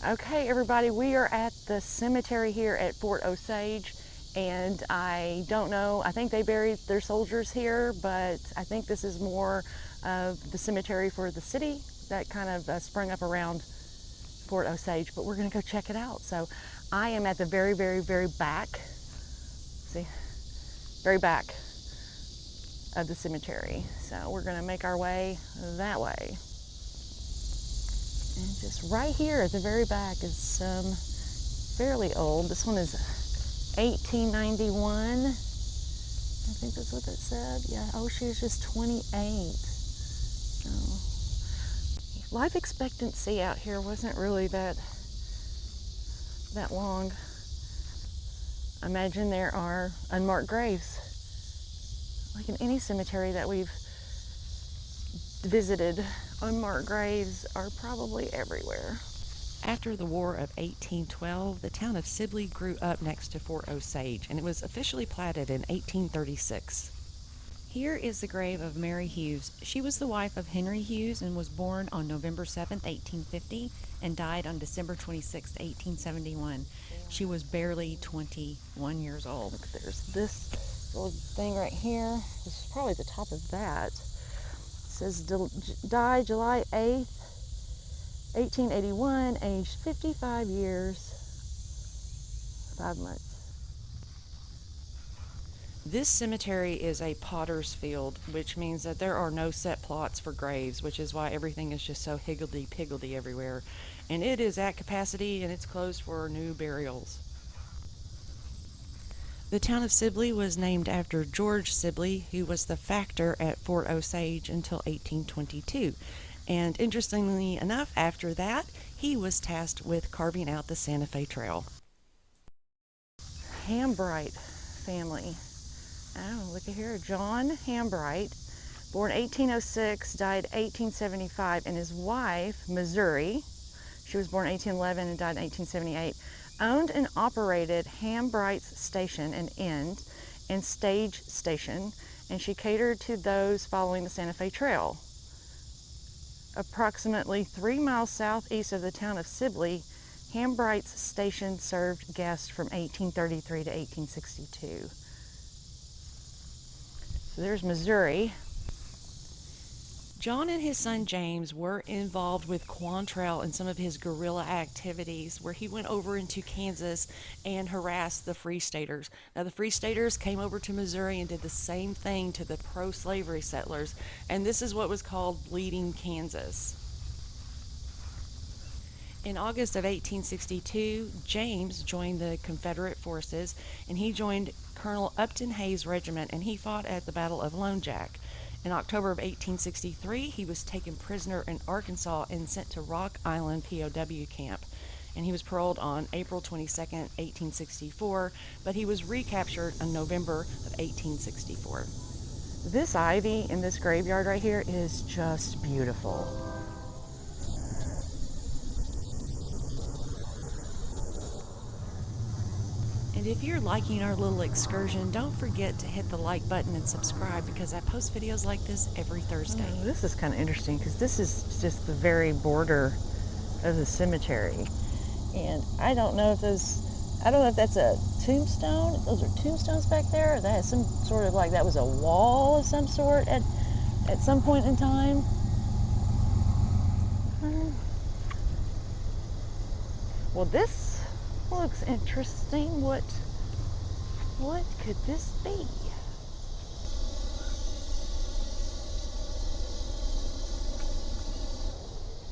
Okay, everybody, we are at the cemetery here at Fort Osage, and I don't know, I think they buried their soldiers here, but I think this is more of the cemetery for the city that kind of sprung up around Fort Osage, but we're gonna go check it out. So I am at the very back, see, very back of the cemetery. So we're gonna make our way that way. And just right here at the very back is some fairly old. This one is 1891. I think that's what that said. Yeah, oh, she was just 28. So, life expectancy out here wasn't really that long. Imagine there are unmarked graves. Like in any cemetery that we've visited, unmarked graves are probably everywhere. After the War of 1812, the town of Sibley grew up next to Fort Osage, and it was officially platted in 1836. Here is the grave of Mary Hughes. She was the wife of Henry Hughes and was born on November 7, 1850, and died on December 26, 1871. She was barely 21 years old. Look, there's this little thing right here. This is probably the top of that. It says died July 8th, 1881, aged 55 years, 5 months. This cemetery is a potter's field, which means that there are no set plots for graves, which is why everything is just so higgledy-piggledy everywhere. And it is at capacity, and it's closed for new burials. The town of Sibley was named after George Sibley, who was the factor at Fort Osage until 1822. And interestingly enough, after that, he was tasked with carving out the Santa Fe Trail. Hambright family. Oh, look at here. John Hambright, born 1806, died 1875, and his wife, Missouri, she was born 1811 and died in 1878, owned and operated Hambright's Station, an inn and stage station, and she catered to those following the Santa Fe Trail. Approximately 3 miles southeast of the town of Sibley, Hambright's Station served guests from 1833 to 1862. So there's Missouri. John and his son James were involved with Quantrell in some of his guerrilla activities, where he went over into Kansas and harassed the Free Staters. Now, the Free Staters came over to Missouri and did the same thing to the pro-slavery settlers, and this is what was called Bleeding Kansas. In August of 1862, James joined the Confederate forces, and he joined Colonel Upton Hayes' regiment, and he fought at the Battle of Lone Jack. In October of 1863, he was taken prisoner in Arkansas and sent to Rock Island POW camp, and he was paroled on April 22, 1864, but he was recaptured in November of 1864. This ivy in this graveyard right here is just beautiful. And if you're liking our little excursion, don't forget to hit the like button and subscribe, because I post videos like this every Thursday. Oh, this is kind of interesting because this is just the very border of the cemetery. And I don't know if that's a tombstone. Those are tombstones back there. That has some sort of, like, that was a wall of some sort at some point in time. Well, this looks interesting. What could this be?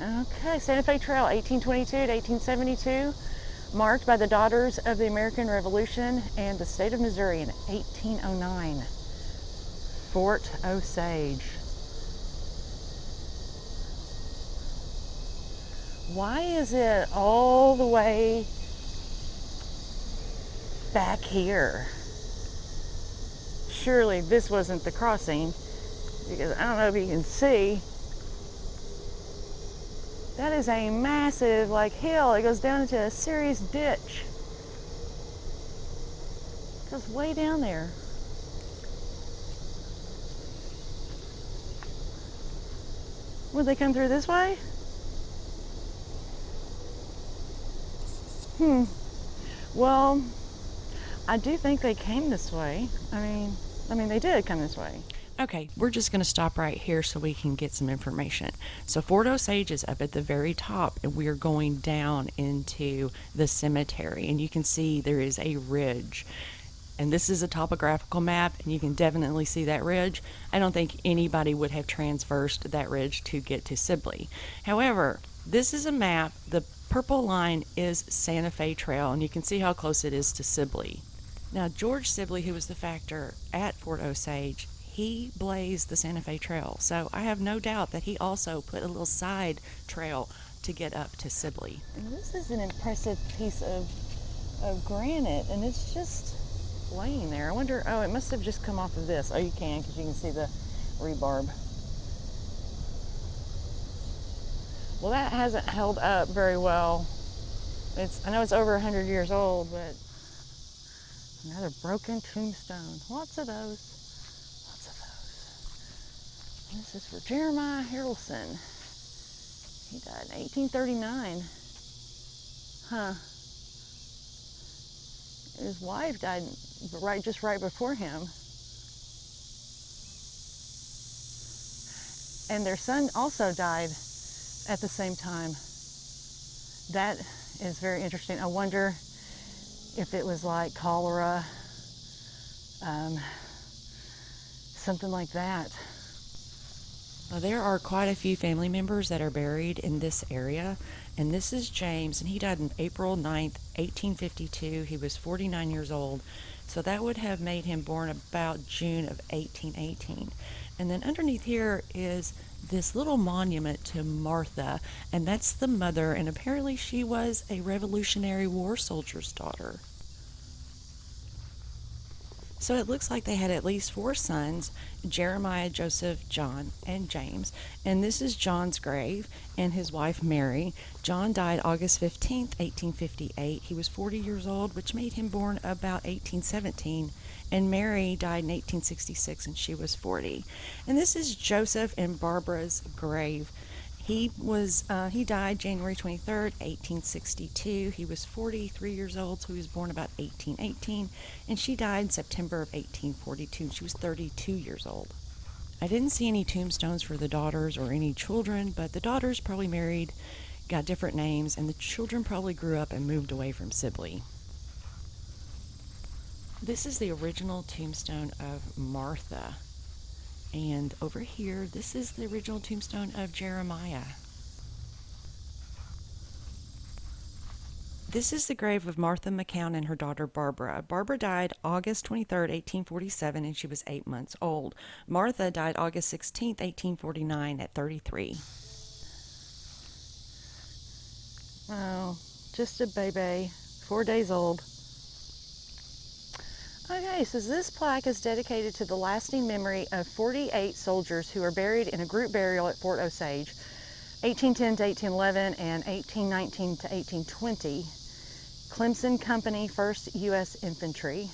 Okay, Santa Fe Trail, 1822 to 1872, marked by the Daughters of the American Revolution and the state of Missouri in 1809. Fort Osage. Why is it all the way back here? Surely this wasn't the crossing, because I don't know if you can see. That is a massive, like, hill. It goes down into a serious ditch. It goes way down there. Would they come through this way? Well, I do think they came this way. I mean, they did come this way. Okay, we're just going to stop right here so we can get some information. So Fort Osage is up at the very top, and we are going down into the cemetery, and you can see there is a ridge. And this is a topographical map, and you can definitely see that ridge. I don't think anybody would have transversed that ridge to get to Sibley. However, this is a map. The purple line is Santa Fe Trail, and you can see how close it is to Sibley. Now, George Sibley, who was the factor at Fort Osage, he blazed the Santa Fe Trail. So I have no doubt that he also put a little side trail to get up to Sibley. And this is an impressive piece of granite, and it's just laying there. I wonder, oh, it must have just come off of this. Oh, you can, because you can see the rebarb. Well, that hasn't held up very well. I know it's over 100 years old, but another broken tombstone. Lots of those. This is for Jeremiah Harrelson. He died in 1839. Huh. His wife died just right before him. And their son also died at the same time. That is very interesting. I wonder if it was like cholera, something like that. Well, there are quite a few family members that are buried in this area, and this is James, and he died on April 9th, 1852. He was 49 years old, so that would have made him born about June of 1818. And then underneath here is this little monument to Martha, and that's the mother, and apparently she was a Revolutionary War soldier's daughter. So it looks like they had at least 4 sons, Jeremiah, Joseph, John, and James. And this is John's grave and his wife Mary. John died August 15th, 1858. He was 40 years old, which made him born about 1817. And Mary died in 1866, and she was 40. And this is Joseph and Barbara's grave. He died January 23rd, 1862. He was 43 years old, so he was born about 1818. And she died in September of 1842, and she was 32 years old. I didn't see any tombstones for the daughters or any children, but the daughters probably married, got different names, and the children probably grew up and moved away from Sibley. This is the original tombstone of Martha. And over here, this is the original tombstone of Jeremiah. This is the grave of Martha Mccown and her daughter Barbara. Barbara died August 23rd, 1847, and she was 8 months old. Martha died August 16th, 1849, at 33. Oh, just a baby, 4 days old. Okay, so this plaque is dedicated to the lasting memory of 48 soldiers who are buried in a group burial at Fort Osage, 1810 to 1811 and 1819 to 1820. Clemson Company, 1st U.S. Infantry,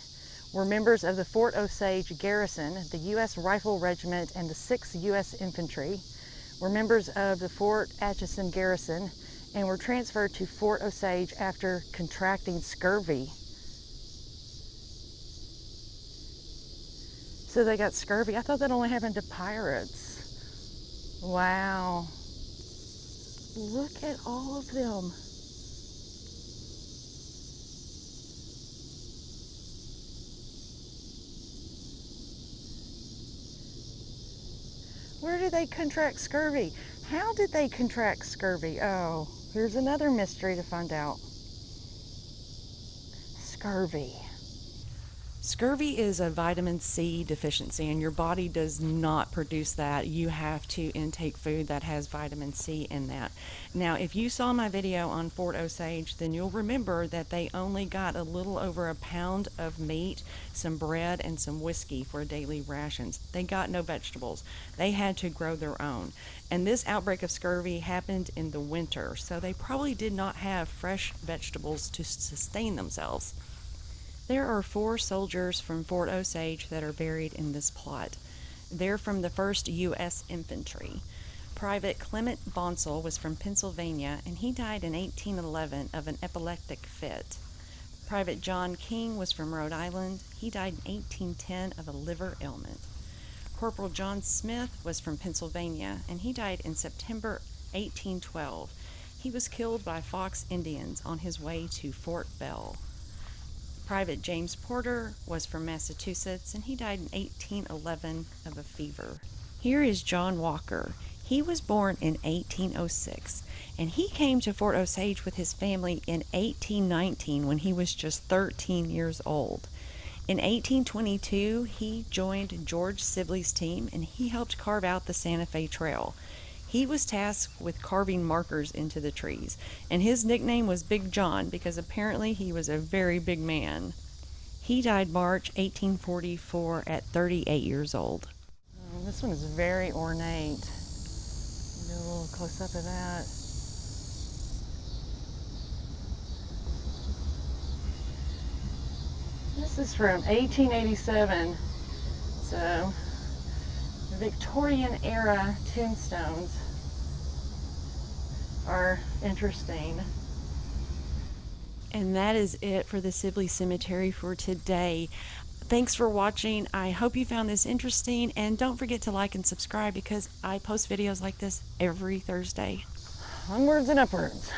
were members of the Fort Osage Garrison, the U.S. Rifle Regiment, and the 6th U.S. Infantry, were members of the Fort Atchison Garrison, and were transferred to Fort Osage after contracting scurvy. So they got scurvy. I thought that only happened to pirates. Wow. Look at all of them. Where did they contract scurvy? How did they contract scurvy? Oh, here's another mystery to find out. Scurvy. Scurvy is a vitamin C deficiency, and your body does not produce that. You have to intake food that has vitamin C in that. Now, if you saw my video on Fort Osage, then you'll remember that they only got a little over a pound of meat, some bread, and some whiskey for daily rations. They got no vegetables. They had to grow their own. And this outbreak of scurvy happened in the winter, so they probably did not have fresh vegetables to sustain themselves. There are 4 soldiers from Fort Osage that are buried in this plot. They're from the 1st U.S. Infantry. Private Clement Bonsall was from Pennsylvania, and he died in 1811 of an epileptic fit. Private John King was from Rhode Island. He died in 1810 of a liver ailment. Corporal John Smith was from Pennsylvania, and he died in September 1812. He was killed by Fox Indians on his way to Fort Bell. Private James Porter was from Massachusetts, and he died in 1811 of a fever. Here is John Walker. He was born in 1806, and he came to Fort Osage with his family in 1819 when he was just 13 years old. In 1822, he joined George Sibley's team, and he helped carve out the Santa Fe Trail. He was tasked with carving markers into the trees, and his nickname was Big John because apparently he was a very big man. He died March 1844 at 38 years old. This one is very ornate. Do a little close up of that. This is from 1887. So, Victorian era tombstones are interesting. And that is it for the Sibley Cemetery for today. Thanks for watching. I hope you found this interesting, and don't forget to like and subscribe because I post videos like this every Thursday. Onwards and upwards.